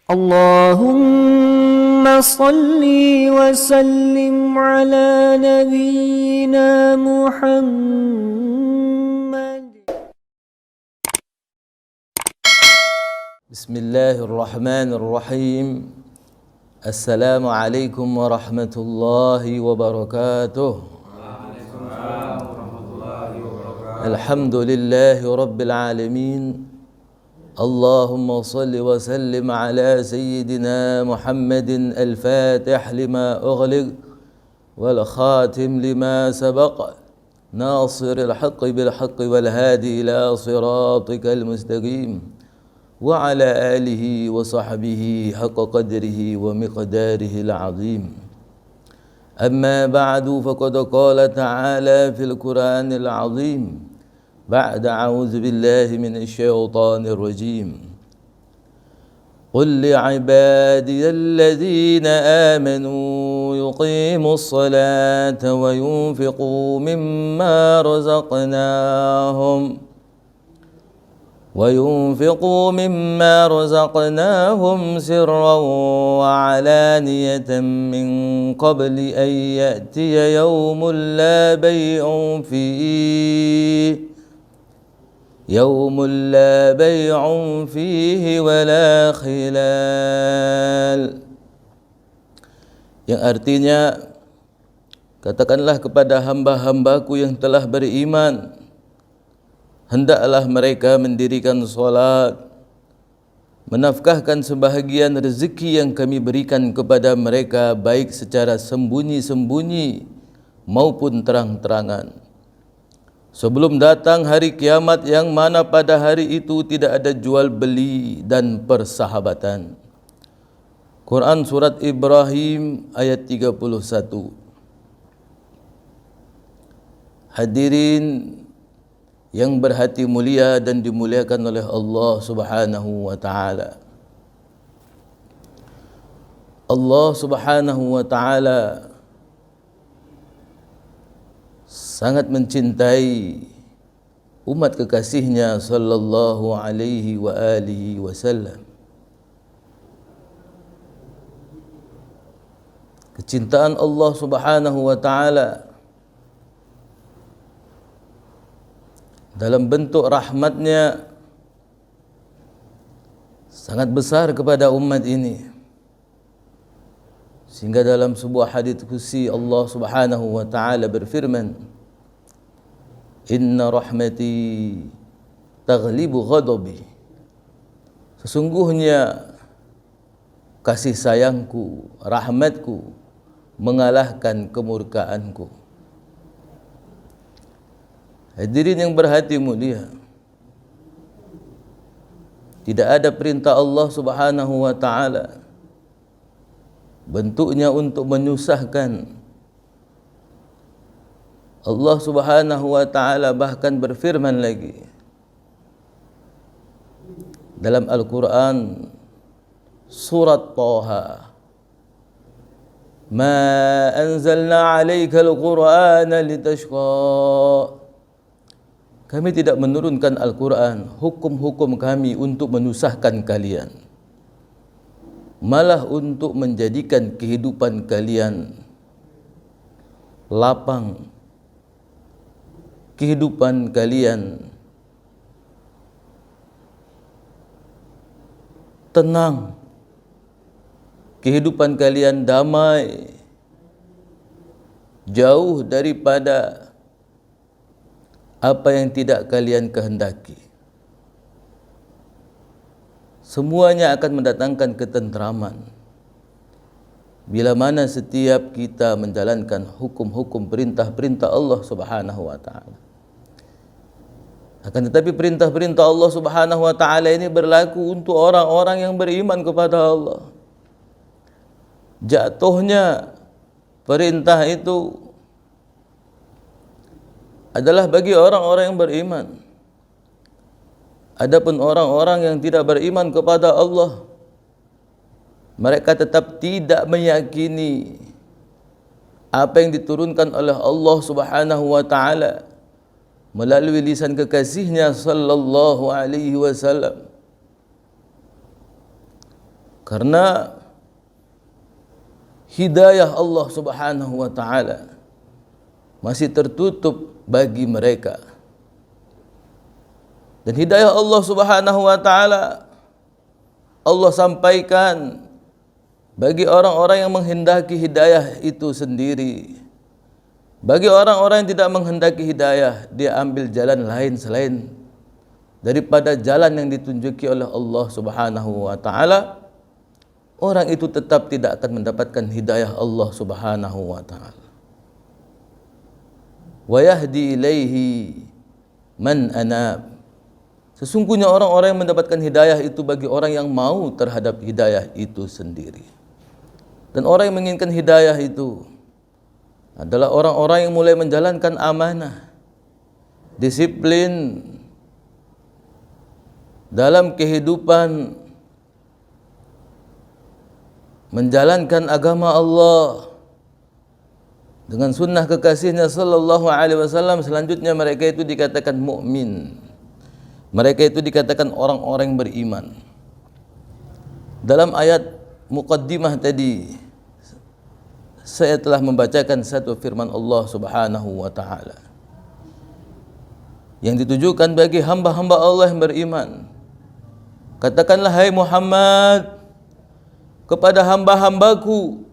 اللهم صل وسلم على نبينا محمد. بسم الله الرحمن الرحيم. السلام عليكم ورحمة الله وبركاته. الحمد لله رب العالمين. اللهم صل وسلم على سيدنا محمد الفاتح لما أغلق والخاتم لما سبق ناصر الحق بالحق والهادي إلى صراطك المستقيم وعلى آله وصحبه حق قدره ومقداره العظيم. أما بعد فقد قال تعالى في القرآن العظيم بعد أعوذ بالله من الشيطان الرجيم قل لعبادي الذين آمنوا يقيموا الصلاة وينفقوا مما رزقناهم سرا وعلانية من قبل أن يأتي يوم لا بيع فيه ولا خلال. Yang artinya, katakanlah kepada hamba-hambaku yang telah beriman, hendaklah mereka mendirikan solat, menafkahkan sebahagian rezeki yang kami berikan kepada mereka, baik secara sembunyi-sembunyi maupun terang-terangan, sebelum datang hari kiamat yang mana pada hari itu tidak ada jual beli dan persahabatan. Quran Surat Ibrahim ayat 31. Hadirin yang berhati mulia dan dimuliakan oleh Allah Subhanahu wa ta'ala. Allah Subhanahu wa ta'ala sangat mencintai umat kekasihnya sallallahu alaihi wa alihi wasallam. Kecintaan Allah Subhanahu wa ta'ala dalam bentuk rahmatnya sangat besar kepada umat ini, sehingga dalam sebuah hadits qudsi Allah Subhanahu wa ta'ala berfirman, Inna rahmati taghlibu ghadabi. Sesungguhnya kasih sayangku, rahmatku mengalahkan kemurkaanku. Hadirin yang berhati mulia, tidak ada perintah Allah Subhanahu wa ta'ala bentuknya untuk menyusahkan. Allah Subhanahu wa ta'ala bahkan berfirman lagi dalam Al-Quran surat Taha, Ma anzalna alaika al-Qur'ana litashqa. Kami tidak menurunkan Al-Quran, hukum-hukum kami untuk menyusahkan kalian, malah untuk menjadikan kehidupan kalian lapang, kehidupan kalian tenang, kehidupan kalian damai, jauh daripada apa yang tidak kalian kehendaki. Semuanya akan mendatangkan ketentraman bila mana setiap kita menjalankan hukum-hukum perintah-perintah Allah Subhanahu wa ta'ala. Akan tetapi perintah-perintah Allah Subhanahu wa ta'ala ini berlaku untuk orang-orang yang beriman kepada Allah. Jatuhnya perintah itu adalah bagi orang-orang yang beriman. Adapun orang-orang yang tidak beriman kepada Allah, mereka tetap tidak meyakini apa yang diturunkan oleh Allah Subhanahu wa ta'ala melalui lisan kekasihnya sallallahu alaihi wasallam. Karena hidayah Allah Subhanahu wa taala masih tertutup bagi mereka. Dan hidayah Allah Subhanahu wa taala Allah sampaikan bagi orang-orang yang menghendaki hidayah itu sendiri. Bagi orang-orang yang tidak menghendaki hidayah, dia ambil jalan lain selain daripada jalan yang ditunjuki oleh Allah Subhanahu wa taala. Orang itu tetap tidak akan mendapatkan hidayah Allah Subhanahu wa taala. Wa yahdi ilaihi man anab. Sesungguhnya orang-orang yang mendapatkan hidayah itu bagi orang yang mau terhadap hidayah itu sendiri. Dan orang yang menginginkan hidayah itu adalah orang-orang yang mulai menjalankan amanah, disiplin dalam kehidupan, menjalankan agama Allah dengan sunnah kekasihnya sallallahu alaihi wasallam. Selanjutnya mereka itu dikatakan mukmin. Mereka itu dikatakan orang-orang yang beriman. Dalam ayat muqaddimah tadi saya telah membacakan satu firman Allah Subhanahu wa taala yang ditujukan bagi hamba-hamba Allah yang beriman. Katakanlah, hai Muhammad, kepada hamba-hambaku,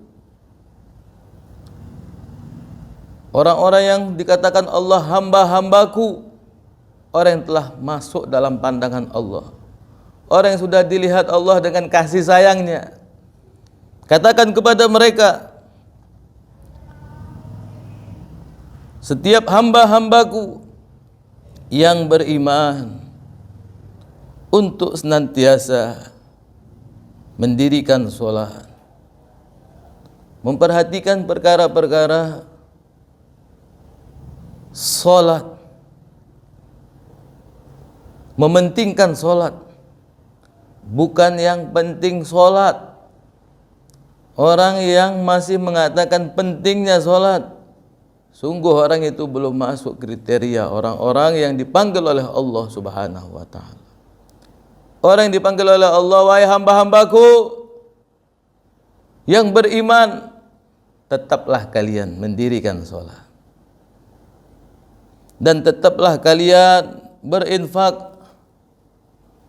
orang-orang yang dikatakan Allah hamba-hambaku, orang yang telah masuk dalam pandangan Allah, orang yang sudah dilihat Allah dengan kasih sayangnya. Katakan kepada mereka, setiap hamba-hambaku yang beriman untuk senantiasa mendirikan sholat, memperhatikan perkara-perkara sholat, mementingkan sholat, bukan yang penting sholat. Orang yang masih mengatakan pentingnya sholat, sungguh orang itu belum masuk kriteria orang-orang yang dipanggil oleh Allah Subhanahu wa taala. Orang yang dipanggil oleh Allah, wahai hamba-hambaku yang beriman, tetaplah kalian mendirikan sholat, dan tetaplah kalian berinfak,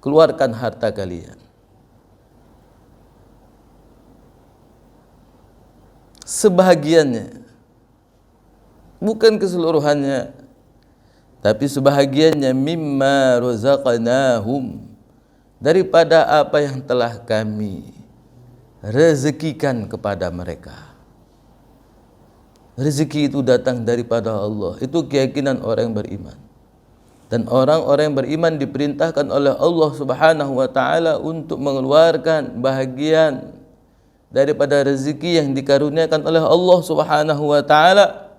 keluarkan harta kalian. Sebahagiannya, bukan keseluruhannya, tapi sebahagiannya, mimma razaqnahum, daripada apa yang telah kami rezekikan kepada mereka. Rezeki itu datang daripada Allah. Itu keyakinan orang yang beriman. Dan orang-orang yang beriman diperintahkan oleh Allah Subhanahu wa taala untuk mengeluarkan bahagian daripada rezeki yang dikaruniakan oleh Allah Subhanahu wa taala,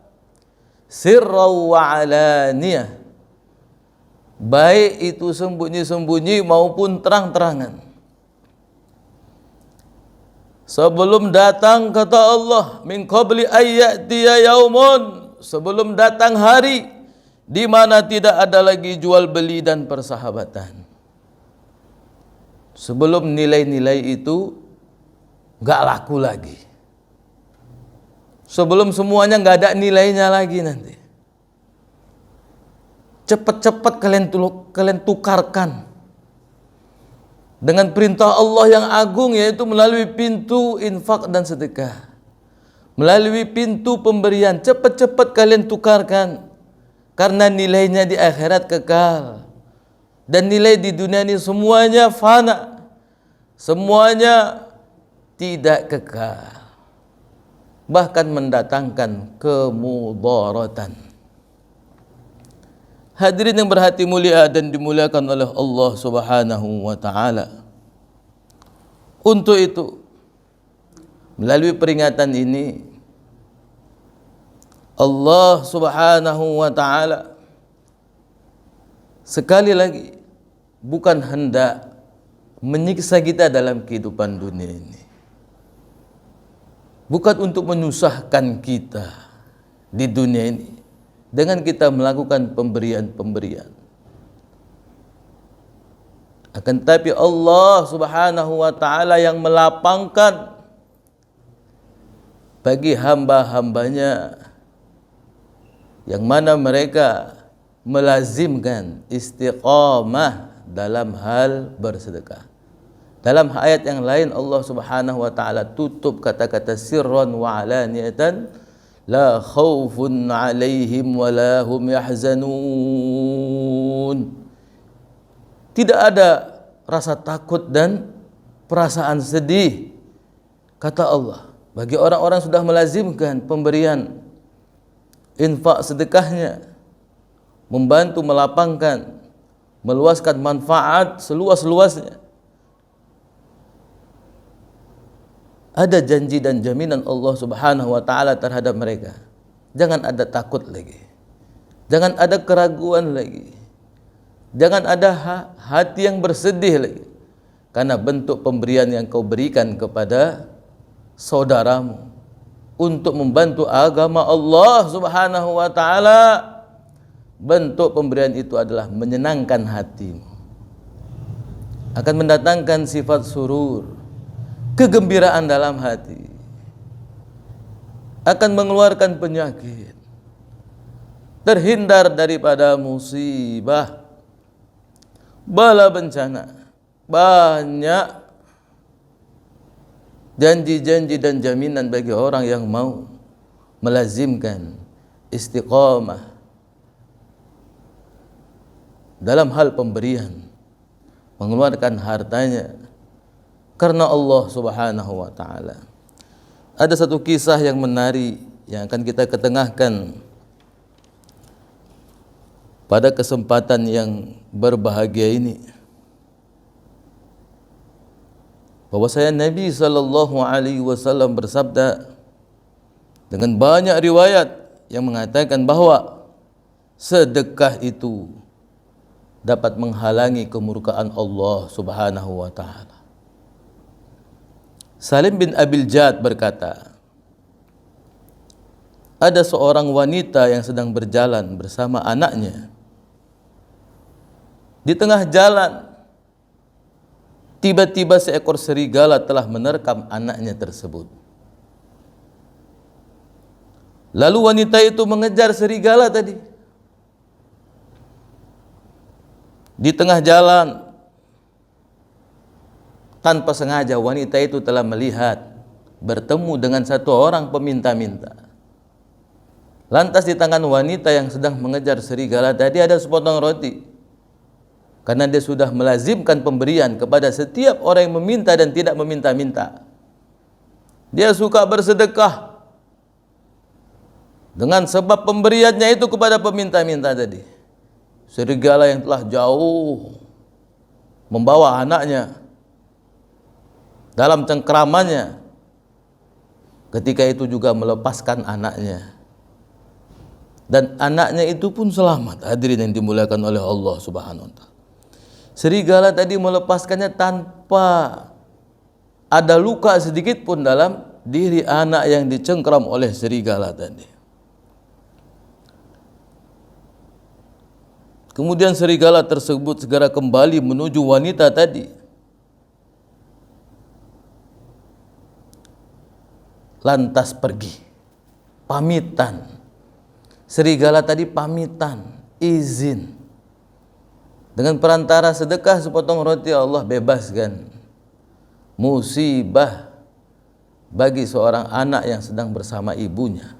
sirran wa alaniyah, baik itu sembunyi-sembunyi maupun terang-terangan. Sebelum datang, kata Allah, min qabli ayyatiya yaumun, sebelum datang hari di mana tidak ada lagi jual beli dan persahabatan. Sebelum nilai-nilai itu enggak laku lagi. Sebelum semuanya enggak ada nilainya lagi nanti. Cepat-cepat kalian tukarkan dengan perintah Allah yang agung, yaitu melalui pintu infak dan sedekah, melalui pintu pemberian. Cepat-cepat kalian tukarkan, karena nilainya di akhirat kekal, dan nilai di dunia ini semuanya fana, semuanya tidak kekal, bahkan mendatangkan kemudaratan. Hadirin yang berhati mulia dan dimuliakan oleh Allah Subhanahu wa taala. Untuk itu, melalui peringatan ini, Allah Subhanahu wa taala sekali lagi bukan hendak menyiksa kita dalam kehidupan dunia ini. Bukan untuk menyusahkan kita di dunia ini dengan kita melakukan pemberian-pemberian. Akan tetapi Allah Subhanahu wa taala yang melapangkan bagi hamba-hambanya yang mana mereka melazimkan istiqamah dalam hal bersedekah. Dalam ayat yang lain Allah Subhanahu wa taala tutup kata-kata sirran wa alaniyatan, la khaufun 'alaihim wa la hum yahzanun. Tidak ada rasa takut dan perasaan sedih, kata Allah, bagi orang-orang sudah melazimkan pemberian infak sedekahnya, membantu melapangkan, meluaskan manfaat seluas-luasnya. Ada janji dan jaminan Allah Subhanahu wa taala terhadap mereka. Jangan ada takut lagi. Jangan ada keraguan lagi. Jangan ada hati yang bersedih lagi karena bentuk pemberian yang kau berikan kepada saudaramu untuk membantu agama Allah Subhanahu wa taala. Bentuk pemberian itu adalah menyenangkan hatimu, akan mendatangkan sifat surur, kegembiraan dalam hati, akan mengeluarkan penyakit, terhindar daripada musibah, bala bencana. Banyak janji-janji dan jaminan bagi orang yang mau melazimkan istiqamah dalam hal pemberian, mengeluarkan hartanya karena Allah Subhanahu wa taala. Ada satu kisah yang menarik yang akan kita ketengahkan pada kesempatan yang berbahagia ini, bahwasanya Nabi sallallahu alaihi wasallam bersabda dengan banyak riwayat yang mengatakan bahwa sedekah itu dapat menghalangi kemurkaan Allah Subhanahu wa taala. Salim bin Abil Jad berkata, ada seorang wanita yang sedang berjalan bersama anaknya. Di tengah jalan, tiba-tiba seekor serigala telah menerkam anaknya tersebut. Lalu wanita itu mengejar serigala tadi. Di tengah jalan, tanpa sengaja wanita itu telah melihat bertemu dengan satu orang peminta-minta. Lantas di tangan wanita yang sedang mengejar serigala tadi ada sepotong roti. Karena dia sudah melazimkan pemberian kepada setiap orang yang meminta dan tidak meminta-minta. Dia suka bersedekah dengan sebab pemberiannya itu kepada peminta-minta tadi. Serigala yang telah jauh membawa anaknya dalam cengkramannya, ketika itu juga melepaskan anaknya. Dan anaknya itu pun selamat. Hadirin yang dimuliakan oleh Allah Subhanahu wa taala. Serigala tadi melepaskannya tanpa ada luka sedikit pun dalam diri anak yang dicengkram oleh serigala tadi. Kemudian serigala tersebut segera kembali menuju wanita tadi. Lantas pergi, pamitan. Serigala tadi pamitan, izin. Dengan perantara sedekah sepotong roti Allah bebaskan musibah bagi seorang anak yang sedang bersama ibunya.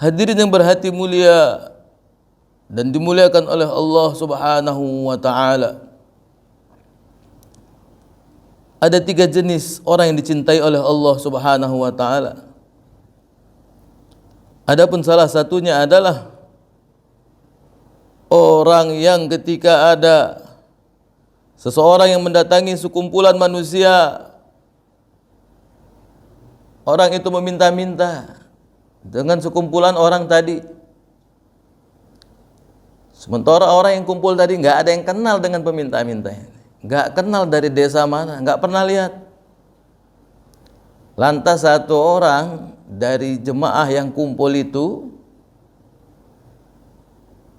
Hadirin yang berhati mulia dan dimuliakan oleh Allah Subhanahu wa taala. Ada 3 jenis orang yang dicintai oleh Allah Subhanahu wa taala. Adapun salah satunya adalah orang yang ketika ada seseorang yang mendatangi sekumpulan manusia, orang itu meminta-minta dengan sekumpulan orang tadi. Sementara orang yang kumpul tadi nggak ada yang kenal dengan peminta-minta ini, nggak kenal dari desa mana, nggak pernah lihat. Lantas satu orang dari jemaah yang kumpul itu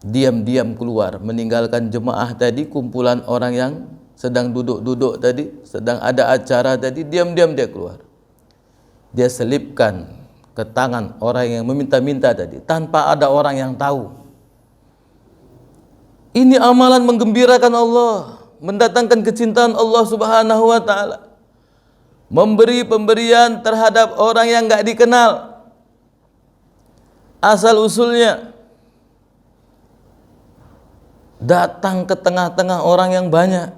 diam-diam keluar, meninggalkan jemaah tadi, kumpulan orang yang sedang duduk-duduk tadi, sedang ada acara tadi, diam-diam dia keluar. Dia selipkan ke tangan orang yang meminta-minta tadi, tanpa ada orang yang tahu. Ini amalan menggembirakan Allah, mendatangkan kecintaan Allah Subhanahu wa ta'ala. Memberi pemberian terhadap orang yang enggak dikenal asal usulnya. Datang ke tengah-tengah orang yang banyak,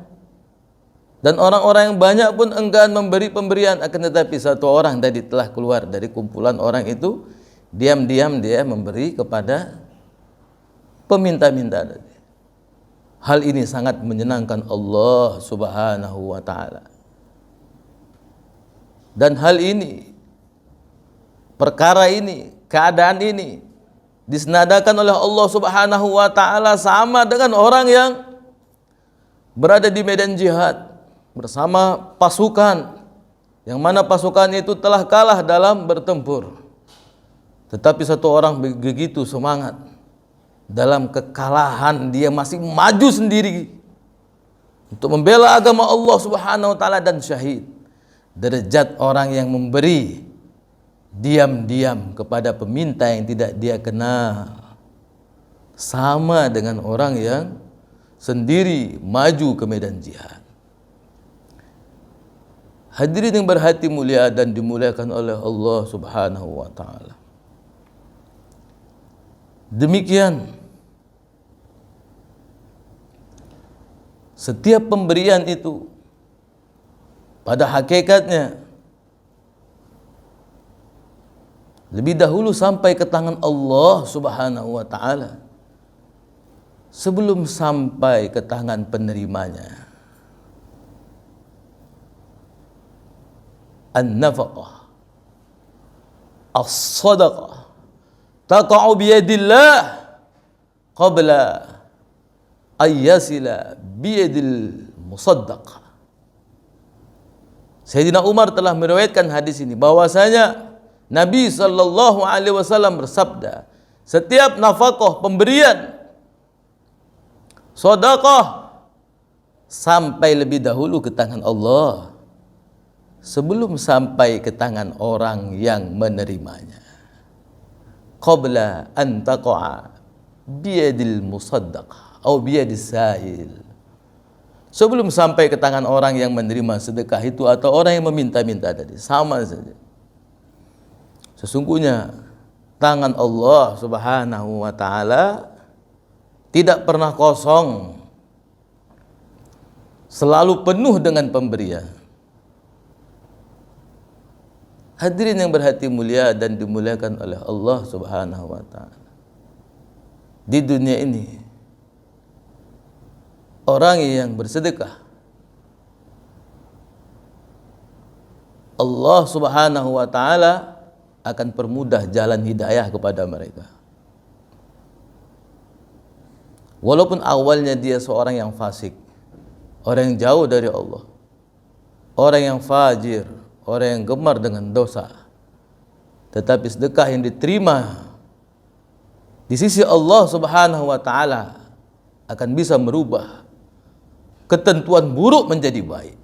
dan orang-orang yang banyak pun enggan memberi pemberian. Akan tetapi satu orang tadi telah keluar dari kumpulan orang itu, diam-diam dia memberi kepada peminta-minta tadi. Hal ini sangat menyenangkan Allah Subhanahu wa ta'ala. Dan hal ini, perkara ini, keadaan ini disenadakan oleh Allah Subhanahu wa ta'ala sama dengan orang yang berada di medan jihad bersama pasukan, yang mana pasukan itu telah kalah dalam bertempur, tetapi satu orang begitu semangat dalam kekalahan, dia masih maju sendiri untuk membela agama Allah Subhanahu wa ta'ala dan syahid. Derajat orang yang memberi diam-diam kepada peminta yang tidak dia kenal sama dengan orang yang sendiri maju ke medan jihad. Hadirin yang berhati mulia dan dimuliakan oleh Allah Subhanahu wa ta'ala. Demikian setiap pemberian itu pada hakikatnya lebih dahulu sampai ke tangan Allah Subhanahu wa ta'ala sebelum sampai ke tangan penerimanya. An-nafaqah, as-sadaqah taqa'u biyadillah qabla ayyasila biyadil musaddaq. Sayyidina Umar telah meriwayatkan hadis ini bahwasanya Nabi sallallahu alaihi wasallam bersabda, setiap nafkah, pemberian, sedekah sampai lebih dahulu ke tangan Allah sebelum sampai ke tangan orang yang menerimanya. Qabla an taqa'a biyadil musaddaq atau biyadis sa'il. Sebelum sampai ke tangan orang yang menerima sedekah itu atau orang yang meminta-minta tadi, sama saja. Sesungguhnya tangan Allah Subhanahu wa ta'ala tidak pernah kosong, selalu penuh dengan pemberian. Hadirin yang berhati mulia dan dimuliakan oleh Allah Subhanahu wa ta'ala. Di dunia ini, orang yang bersedekah, Allah Subhanahu wa ta'ala akan permudah jalan hidayah kepada mereka. Walaupun awalnya dia seorang yang fasik, orang yang jauh dari Allah, orang yang fajir, orang yang gemar dengan dosa, tetapi sedekah yang diterima di sisi Allah Subhanahu wa ta'ala akan bisa merubah ketentuan buruk menjadi baik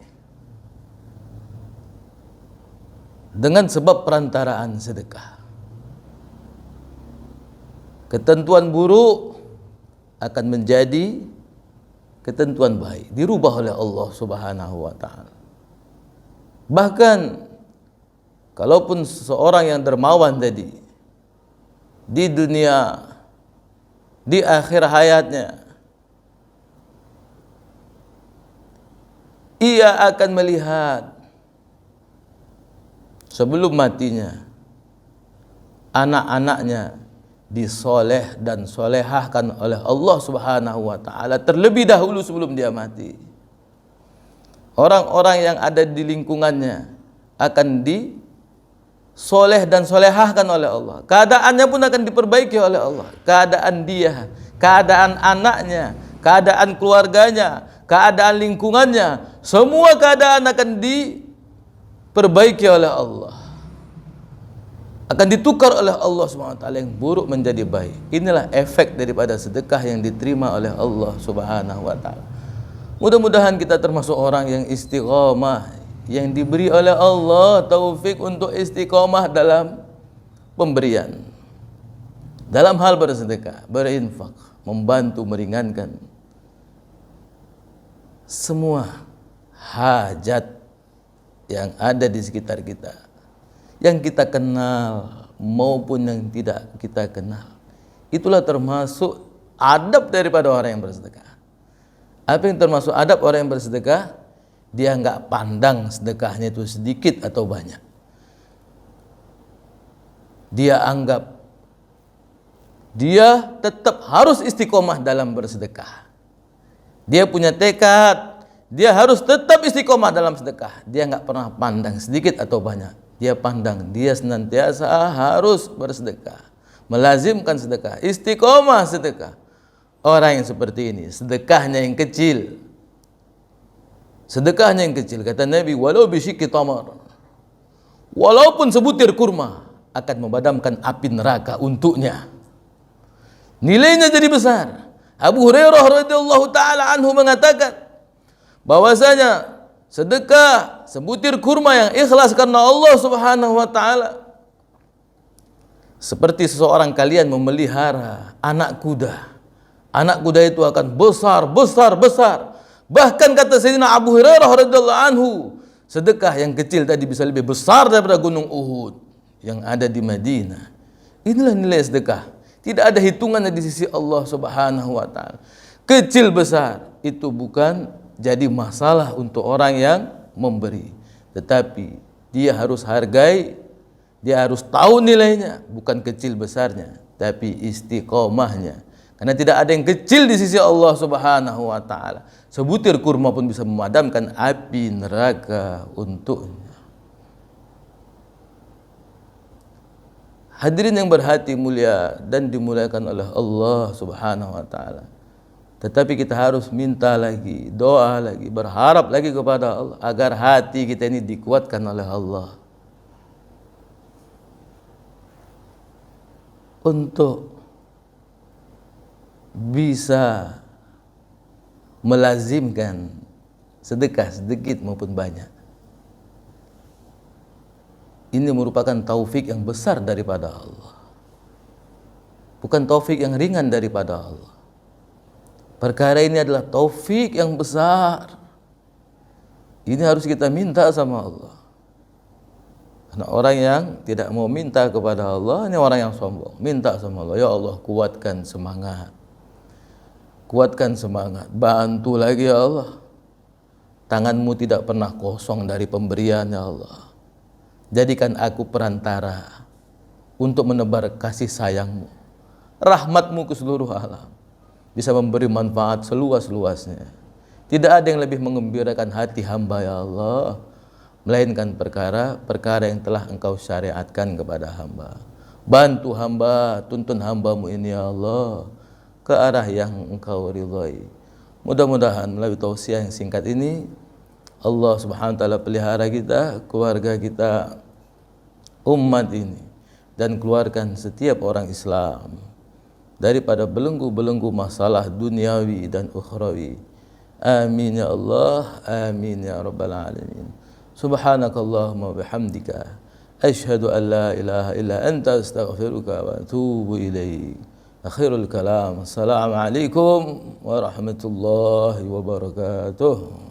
dengan sebab perantaraan sedekah. Ketentuan buruk akan menjadi ketentuan baik, dirubah oleh Allah Subhanahu wa ta'ala. Bahkan kalaupun seseorang yang dermawan tadi di dunia, di akhir hayatnya, ia akan melihat sebelum matinya anak-anaknya disoleh dan solehahkan oleh Allah Subhanahu wa ta'ala terlebih dahulu sebelum dia mati. Orang-orang yang ada di lingkungannya akan disoleh dan solehahkan oleh Allah. Keadaannya pun akan diperbaiki oleh Allah. Keadaan dia, keadaan anaknya, keadaan keluarganya, keadaan lingkungannya, semua keadaan akan diperbaiki oleh Allah. akan ditukar oleh Allah SWT yang buruk menjadi baik. Inilah efek daripada sedekah yang diterima oleh Allah Subhanahu wa taala. Mudah-mudahan kita termasuk orang yang istiqamah, yang diberi oleh Allah taufik untuk istiqamah dalam pemberian, dalam hal bersedekah, berinfak, membantu meringankan semua hajat yang ada di sekitar kita, yang kita kenal maupun yang tidak kita kenal. Itulah termasuk adab daripada orang yang bersedekah. Apa yang termasuk adab orang yang bersedekah? Dia enggak pandang sedekahnya itu sedikit atau banyak. Dia anggap dia tetap harus istiqomah dalam bersedekah. Dia punya tekad, dia harus tetap istiqomah dalam sedekah. Dia enggak pernah pandang sedikit atau banyak. Dia pandang dia senantiasa harus bersedekah, melazimkan sedekah, istiqomah sedekah. Orang yang seperti ini, sedekahnya yang kecil, sedekahnya yang kecil, kata Nabi, walau bisyikki tamar, walaupun sebutir kurma, akan memadamkan api neraka untuknya. Nilainya jadi besar. Abu Hurairah radhiyallahu taala anhu mengatakan bahwasanya sedekah sebutir kurma yang ikhlas karena Allah Subhanahu wa taala seperti seseorang kalian memelihara anak kuda. Anak kuda itu akan besar. Bahkan kata Sayyidina Abu Hurairah radhiyallahu anhu, sedekah yang kecil tadi bisa lebih besar daripada gunung Uhud yang ada di Madinah. Inilah nilai sedekah. Tidak ada hitungannya di sisi Allah Subhanahu wa taala. Kecil besar itu bukan jadi masalah untuk orang yang memberi, tetapi dia harus hargai, dia harus tahu nilainya, bukan kecil besarnya, tapi istiqomahnya. Karena tidak ada yang kecil di sisi Allah Subhanahu wa taala. Sebutir kurma pun bisa memadamkan api neraka untuknya. Hadirin yang berhati mulia dan dimuliakan oleh Allah Subhanahu wa taala. Tetapi kita harus minta lagi, doa lagi, berharap lagi kepada Allah agar hati kita ini dikuatkan oleh Allah untuk bisa melazimkan sedekah sedikit maupun banyak. Ini merupakan taufik yang besar daripada Allah, bukan taufik yang ringan daripada Allah. Perkara ini adalah taufik yang besar. Ini harus kita minta sama Allah. Karena orang yang tidak mau minta kepada Allah, ini orang yang sombong. Minta sama Allah, ya Allah kuatkan semangat. Kuatkan semangat, bantu lagi ya Allah. Tanganmu tidak pernah kosong dari pemberian ya Allah. Jadikan aku perantara untuk menebar kasih sayangmu, rahmatmu ke seluruh alam. Bisa memberi manfaat seluas-luasnya. Tidak ada yang lebih mengembirakan hati hamba ya Allah, melainkan perkara yang telah engkau syariatkan kepada hamba. Bantu hamba, tuntun hambamu ini ya Allah ke arah yang engkau ridhai. Mudah-mudahan melalui tausiah yang singkat ini Allah Subhanahu wa taala pelihara kita, keluarga kita, umat ini, dan keluarkan setiap orang Islam daripada belenggu-belenggu masalah duniawi dan ukhrawi. Amin ya Allah, amin ya rabbal alamin. Subhanakallahumma bihamdika asyhadu an la ilaha illa anta astaghfiruka wa atubu ilaik. Akhirul kalam. Assalamualaikum warahmatullahi wabarakatuh.